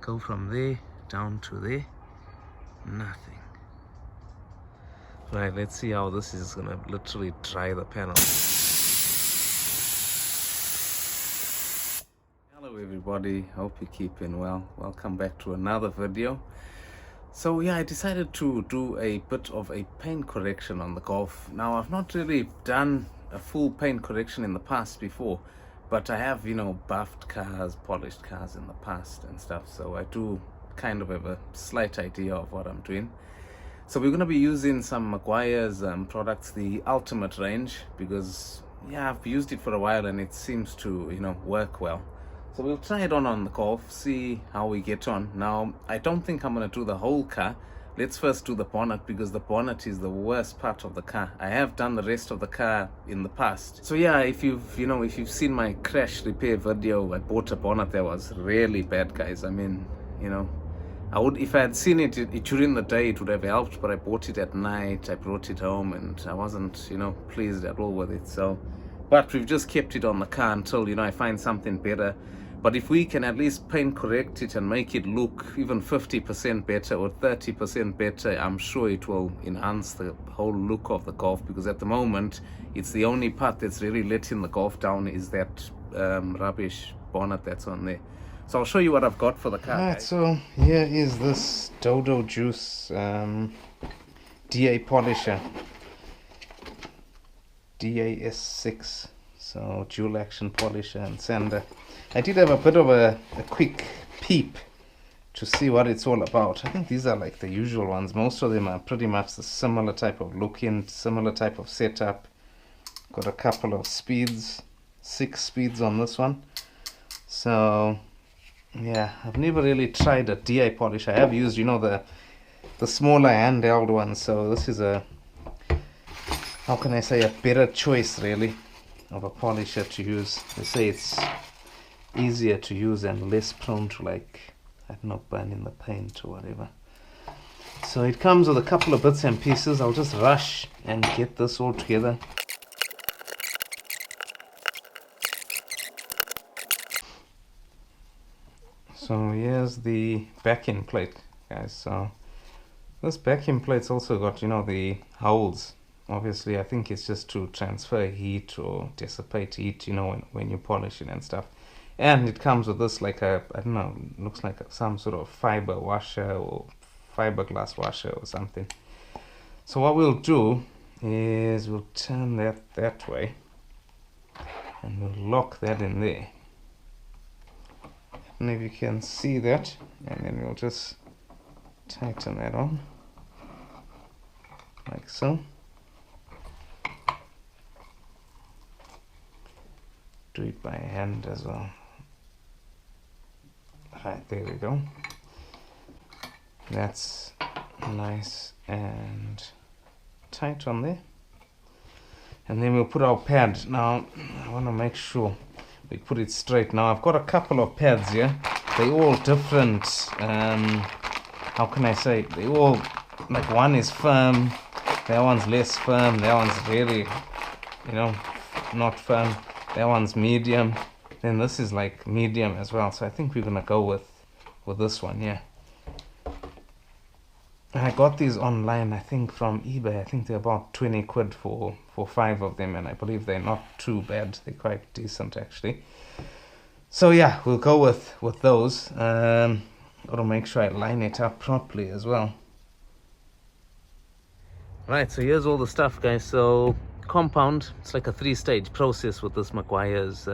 Go from there down to there, nothing. Right, let's see how this is gonna literally dry the panel. Hello everybody, hope you're keeping well. Welcome back to another video. So yeah, I decided to do a bit of a paint correction on the Golf. Now I've not really done a full paint correction in the past before, but I have, you know, buffed cars, polished cars in the past and stuff, so I do kind of have a slight idea of what I'm doing. So we're going to be using some Meguiars products, the Ultimate range, because yeah, I've used it for a while and it seems to, you know, work well. So we'll try it on the Golf, see how we get on. Now, I don't think I'm going to do the whole car. Let's first do the bonnet, because the bonnet is the worst part of the car. I have done the rest of the car in the past. So yeah, if you've seen my crash repair video, I bought a bonnet that was really bad, guys. I mean, you know, if I had seen it during the day, it would have helped, but I bought it at night. I brought it home and I wasn't, you know, pleased at all with it. So, but we've just kept it on the car until, you know, I find something better. But if we can at least paint correct it and make it look even 50% better or 30% better, I'm sure it will enhance the whole look of the Golf, because at the moment, it's the only part that's really letting the Golf down is that rubbish bonnet that's on there. So I'll show you what I've got for the car. Alright, so here is this Dodo Juice DA polisher, DAS6, so dual action polisher and sander. I did have a bit of a quick peep to see what it's all about. I think these are like the usual ones. Most of them are pretty much the similar type of looking, similar type of setup. Got a couple of speeds, 6 speeds on this one. So yeah, I've never really tried a DA polish. I have used, you know, the smaller handheld ones. So this is a, how can I say, a better choice really of a polisher to use. They say it's easier to use and less prone to, like, I don't know, burning the paint or whatever. So it comes with a couple of bits and pieces. I'll just rush and get this all together. So here's the backing plate, guys. So this backing plate's also got, you know, the holes. Obviously, I think it's just to transfer heat or dissipate heat, you know, when you polish it and stuff. And it comes with this, like a, I don't know, looks like some sort of fiber washer or fiberglass washer or something. So what we'll do is we'll turn that way and we'll lock that in there. And if you can see that, and then we'll just tighten that on like so. Do it by hand as well. Right, there we go. That's nice and tight on there. And then we'll put our pad. Now I want to make sure we put it straight. Now I've got a couple of pads here. They're all different. How can I say? They all, like, one is firm, that one's less firm, that one's really, you know, not firm. That one's medium. Then this is like medium as well. So I think we're gonna go with this one, yeah. I got these online, I think from eBay. I think they're about 20 quid for 5 of them, and I believe they're not too bad. They're quite decent actually. So yeah, we'll go with those. Gotta make sure I line it up properly as well. Right, so here's all the stuff, guys. So compound, it's like a 3-stage process with this Meguiars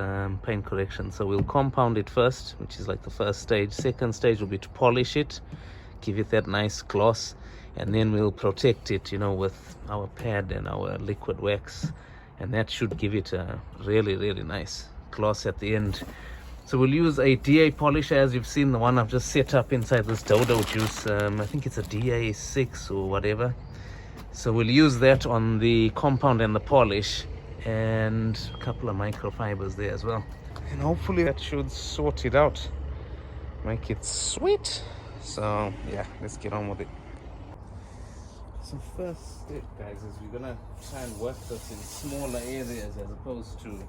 paint correction. So we'll compound it first, which is like the first stage. Second stage will be to polish it, give it that nice gloss, and then we'll protect it, you know, with our pad and our liquid wax, and that should give it a really, really nice gloss at the end. So we'll use a DA polisher, as you've seen, the one I've just set up inside this Dodo Juice. I think it's a DA6 or whatever. So we'll use that on the compound and the polish, and a couple of microfibers there as well. And hopefully that should sort it out, make it sweet. So yeah, let's get on with it. So first step, guys, is we're gonna try and work this in smaller areas as opposed to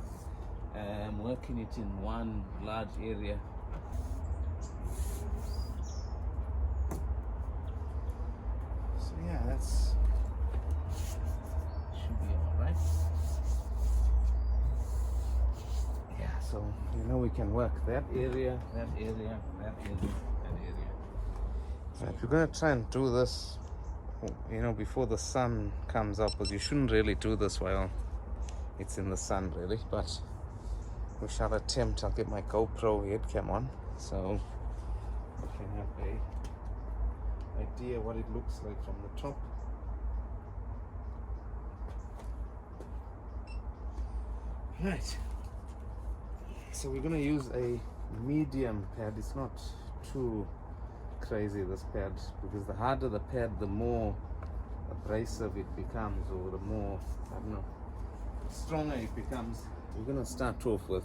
working it in one large area. yeah, that's should be all right. Yeah, so we can work that area, that area, that area, that area. So if you're gonna try and do this, before the sun comes up, because you shouldn't really do this while it's in the sun, really. But we shall attempt. I'll get my GoPro head cam on, so we can have a idea what it looks like from the top. Right. So we're gonna use a medium pad. It's not too crazy, this pad, because the harder the pad, the more abrasive it becomes, or the more, I don't know, stronger it becomes. We're gonna start off with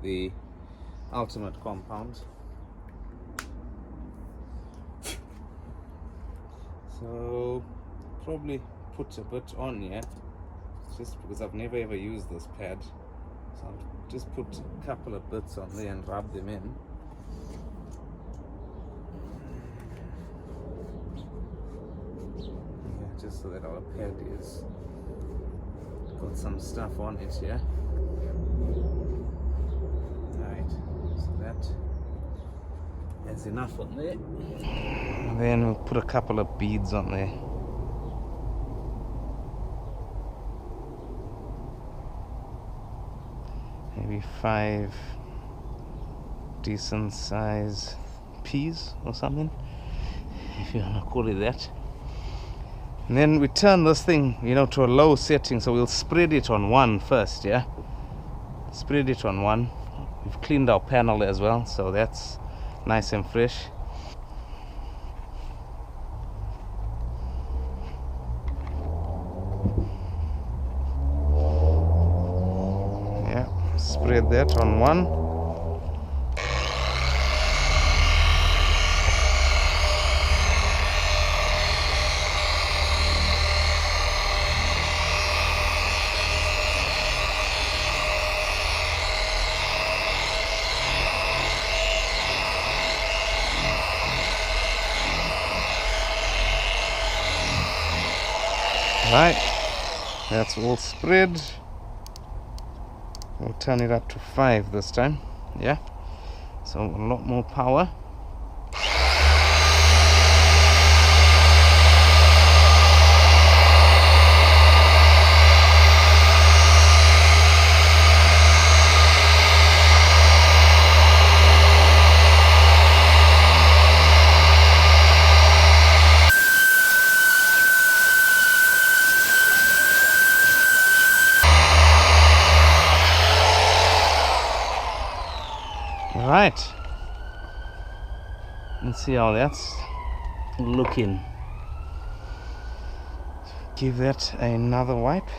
the Ultimate compound. So probably put a bit on here, just because I've never ever used this pad. So I'll just put a couple of bits on there and rub them in. Yeah, just so that our pad is got some stuff on it here. Right, so that is enough on there. And then we'll put a couple of beads on there. Maybe 5 decent size peas or something, if you want to call it that. And then we turn this thing, to a low setting, so we'll spread it on one first, yeah? Spread it on one. We've cleaned our panel as well, so that's nice and fresh. Yeah, spread that on one. Right, that's all spread. We'll turn it up to 5 this time, yeah, so a lot more power. Right, let's see how that's looking. Give that another wipe.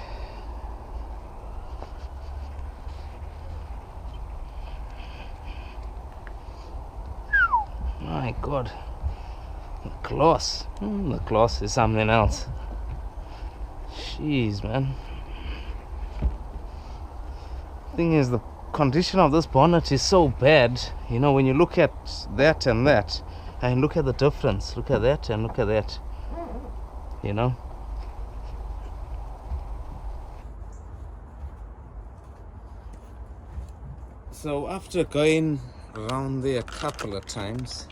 My God, the gloss. The gloss is something else. Jeez, man. Thing is, the condition of this bonnet is so bad. When you look at that and that, and look at the difference. Look at that and look at that. So after going around there a couple of times,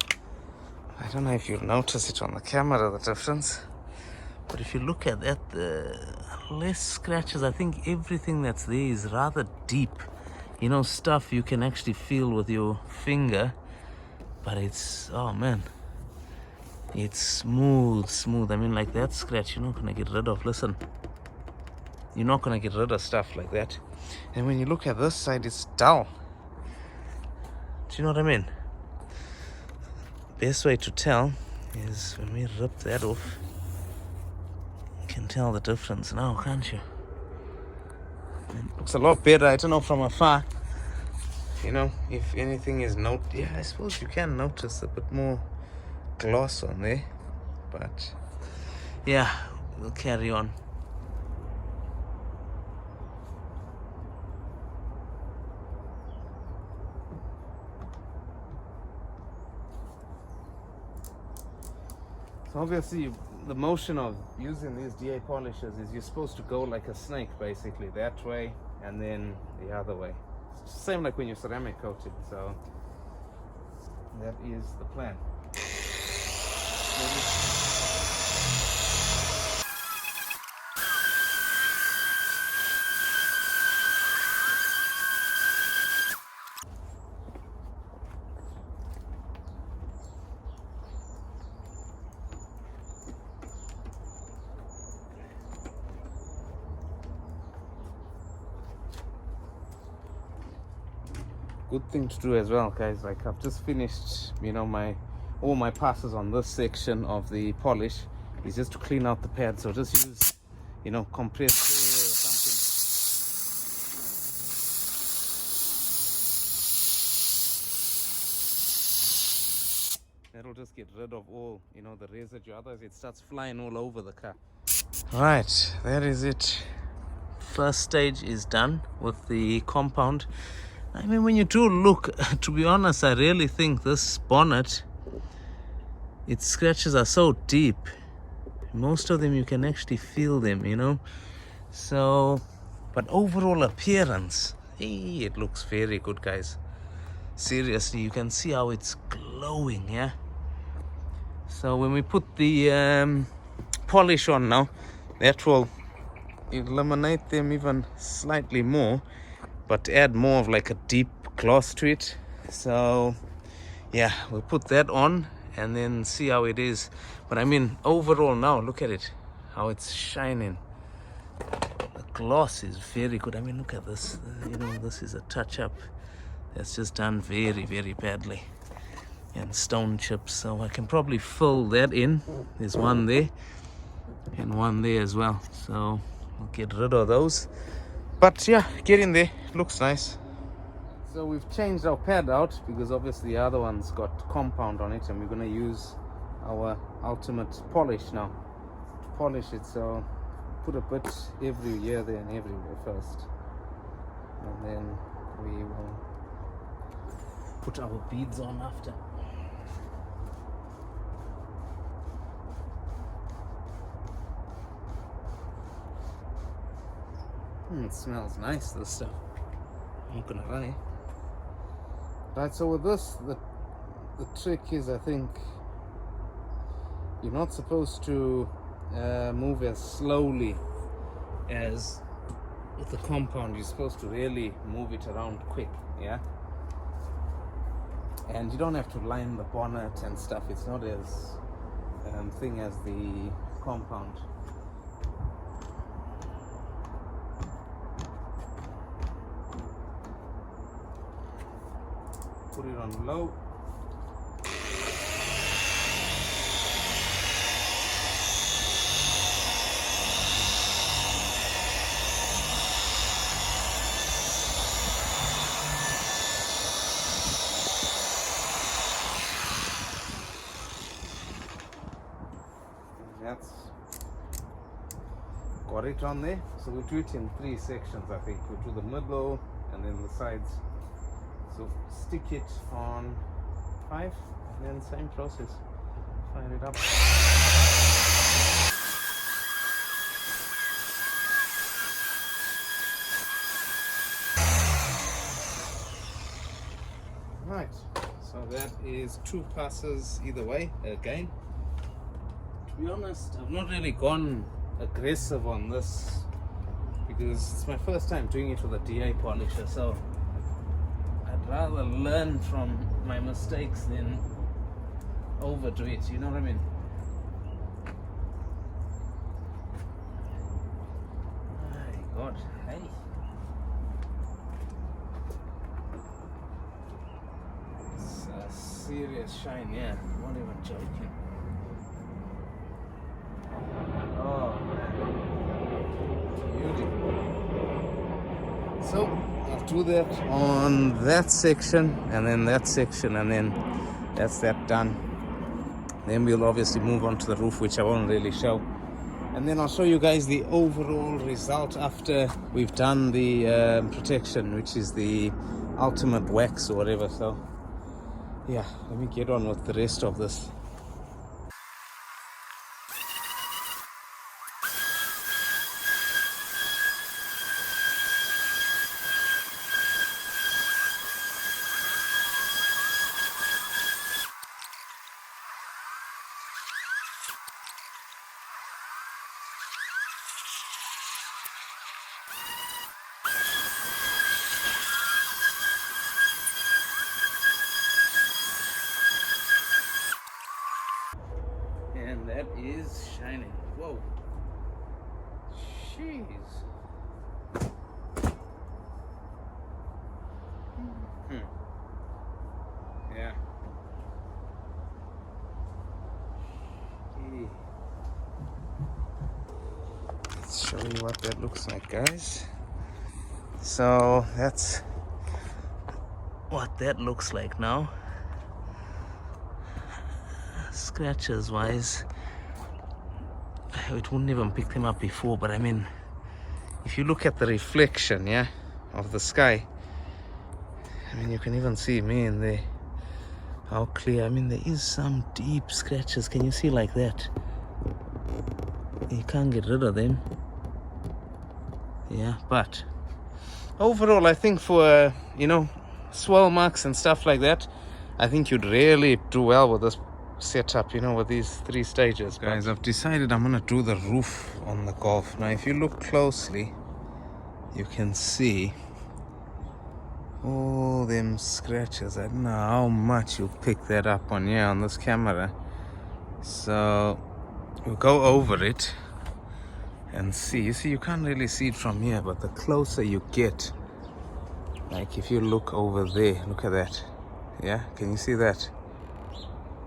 I don't know if you'll notice it on the camera, the difference, but if you look at that, the less scratches. I think everything that's there is rather deep. Stuff you can actually feel with your finger, but it's, oh man, it's smooth. I mean, like that scratch, you're not gonna get rid of. Listen, you're not gonna get rid of stuff like that. And when you look at this side, it's dull. Do you know what I mean? Best way to tell is when we rip that off. You can tell the difference now, can't you? It looks a lot better. I don't know, from afar, if anything is yeah, I suppose you can notice a bit more gloss on there, but yeah, we'll carry on. So obviously the motion of using these DA polishers is you're supposed to go like a snake, basically, that way and then the other way. It's the same like when you're ceramic coated, so that is the plan. Good thing to do as well, guys. Like, I've just finished, you know, all my passes on this section of the polish is just to clean out the pad. So just use, you know, compressed air or something. That'll just get rid of all, you know, the residue. Otherwise it starts flying all over the car. Right, that is it. First stage is done with the compound. I mean, when you do look, to be honest, I really think this bonnet, its scratches are so deep. Most of them you can actually feel them, you know. So, but overall appearance, hey, it looks very good, guys. Seriously, you can see how it's glowing, yeah. So when we put the polish on now, that will illuminate them even slightly more, but add more of like a deep gloss to it. So yeah, we'll put that on and then see how it is. But I mean, overall now, look at it, how it's shining. The gloss is very good. I mean, look at this, you know, this is a touch-up that's just done very, very badly. And stone chips, so I can probably fill that in. There's one there and one there as well, so we'll get rid of those. But yeah, get in there, looks nice. So we've changed our pad out because obviously the other one's got compound on it, and we're going to use our Ultimate Polish now to polish it. So put a bit everywhere there and everywhere first, and then we will put our beads on after. It smells nice, this stuff. I'm not gonna lie. Right, so with this, the trick is, I think, you're not supposed to move as slowly as with the compound. You're supposed to really move it around quick, yeah? And you don't have to line the bonnet and stuff. It's not as thing as the compound. Put it on low. That's got it on there. So we'll do it in 3 sections, I think. We'll do the middle and then the sides. So stick it on 5 and then same process. Fire it up. Right, so that is 2 passes either way again. To be honest, I've not really gone aggressive on this because it's my first time doing it with a DA polisher, so I'd rather learn from my mistakes than overdo it, you know what I mean? My God, hey. It's a serious shine, yeah, I'm not even joking. Oh, beautiful. So I'll do that on that section and then that section, and then that's that done. Then we'll obviously move on to the roof, which I won't really show, and then I'll show you guys the overall result after we've done the protection, which is the ultimate wax or whatever. So yeah, let me get on with the rest of this. show you what that looks like, guys. So that's what that looks like now. Scratches wise, it wouldn't even pick them up before, but I mean, if you look at the reflection, yeah, of the sky, I mean, you can even see me in there, how clear. I mean, there is some deep scratches. Can you see like that? You can't get rid of them. Yeah, but overall, I think for, you know, swirl marks and stuff like that, I think you'd really do well with this setup, you know, with these 3 stages. Guys, I've decided I'm gonna do the roof on the Golf. Now, if you look closely, you can see all them scratches. I don't know how much you'll pick that up on here on this camera. So we'll go over it and see. You see, you can't really see it from here, but the closer you get, like if you look over there, look at that. Yeah, can you see that?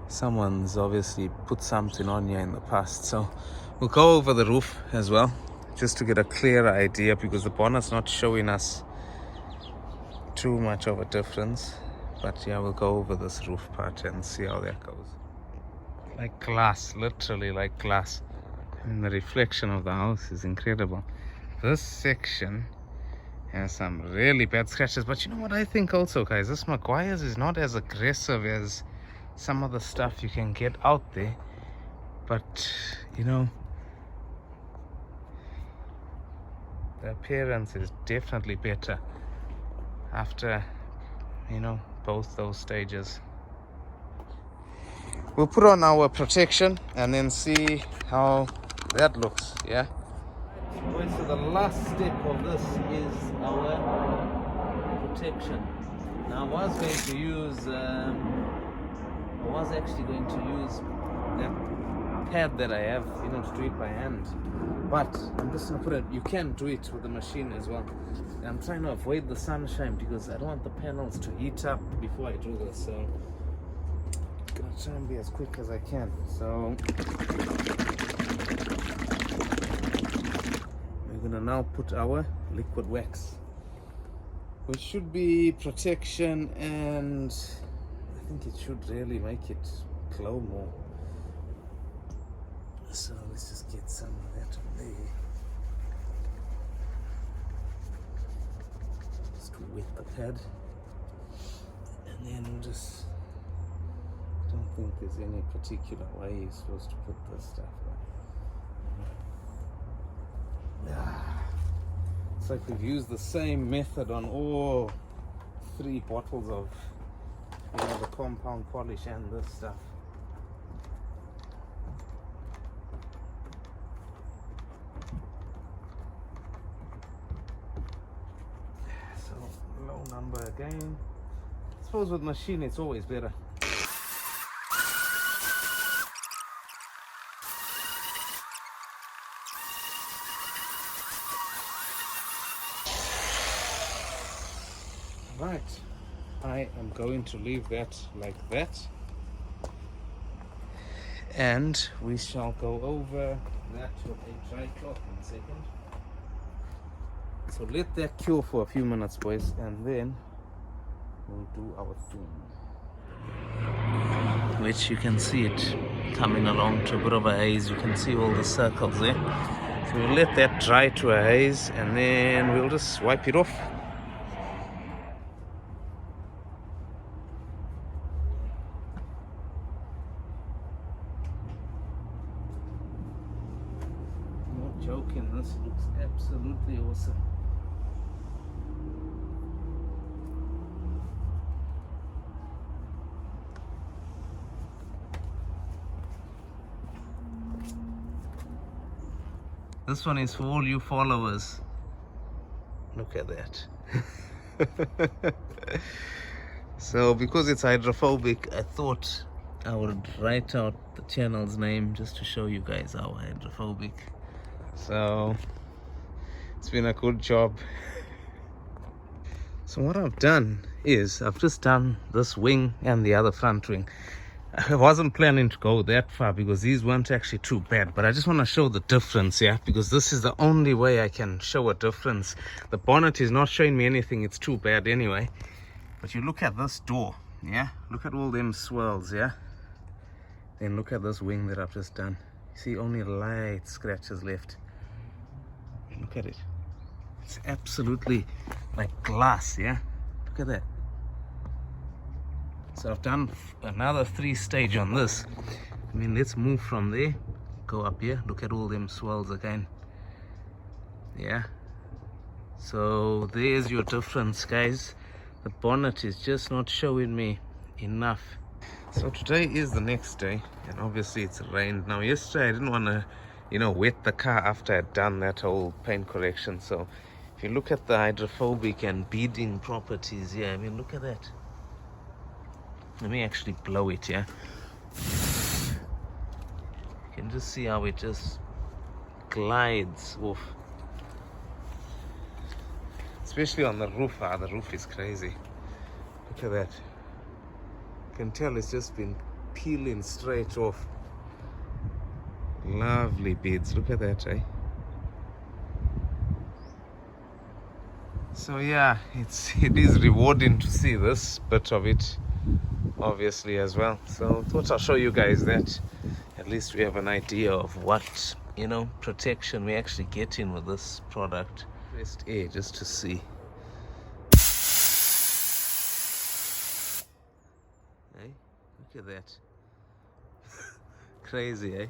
Someone's obviously put something on here in the past. So we'll go over the roof as well, just to get a clearer idea, because the bonnet's not showing us too much of a difference. But yeah, we'll go over this roof part and see how that goes. Like glass, literally like glass. And the reflection of the house is incredible. This section has some really bad scratches, but you know what I think also, guys, this Meguiars is not as aggressive as some of the stuff you can get out there, but you know, the appearance is definitely better after, you know, both those stages. We'll put on our protection and then see how that looks. Yeah, so the last step of this is our protection. Now I was actually going to use that pad that I have, you know, to do it by hand, but I'm just gonna put it, you can do it with the machine as well. And I'm trying to avoid the sunshine because I don't want the panels to heat up before I do this, so I'm gonna try and be as quick as I can. So we're gonna now put our liquid wax, which should be protection, and I think it should really make it glow more. So let's just get some of that on there. Just wet the pad, and then we'll just, I don't think there's any particular way you're supposed to put this stuff on. It's like we've used the same method on all 3 bottles of, you know, the compound polish and this stuff. So low number again. I suppose with machine it's always better. Right, I am going to leave that like that, and we shall go over that with a dry cloth in a second. So let that cure for a few minutes, boys, and then we'll do our thing. Which you can see it coming along to a bit of a haze. You can see all the circles there. So we'll let that dry to a haze, and then we'll just wipe it off. Joking, this looks absolutely awesome. This one is for all you followers. Look at that. So because it's hydrophobic, I thought I would write out the channel's name just to show you guys how hydrophobic. So it's been a good job. So what I've done is I've just done this wing and the other front wing. I wasn't planning to go that far because these weren't actually too bad, but I just want to show the difference, yeah, because this is the only way I can show a difference. The bonnet is not showing me anything, it's too bad anyway. But you look at this door, yeah, look at all them swirls, yeah, then look at this wing that I've just done. You see only light scratches left. Look at it, it's absolutely like glass, yeah, look at that. So I've done another 3 stage on this. I mean, let's move from there, go up here, look at all them swirls again, yeah. So there's your difference, guys. The bonnet is just not showing me enough. So today is the next day, and obviously it's rained. Now yesterday I didn't want to, you know, wet the car after I'd done that whole paint correction. So if you look at the hydrophobic and beading properties, yeah, I mean, look at that. Let me actually blow it, yeah. You can just see how it just glides off. Especially on the roof. Ah, the roof is crazy. Look at that. You can tell it's just been peeling straight off. Lovely beads. Look at that, eh? So yeah, it is rewarding to see this bit of it, obviously, as well. So thought I'll show you guys that. At least we have an idea of what, you know, protection we actually get in with this product. Pressed A just to see. Hey, look at that. Crazy, eh?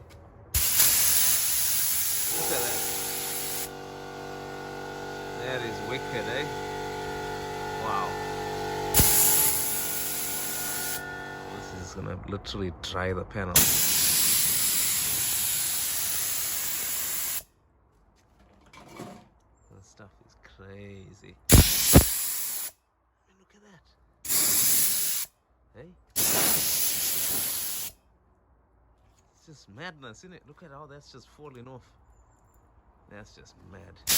Look at that. That is wicked, eh? Wow. This is gonna literally dry the panel. This stuff is crazy. I mean, look at that. Hey? It's just madness, isn't it? Look at how that's just falling off. That's just mad.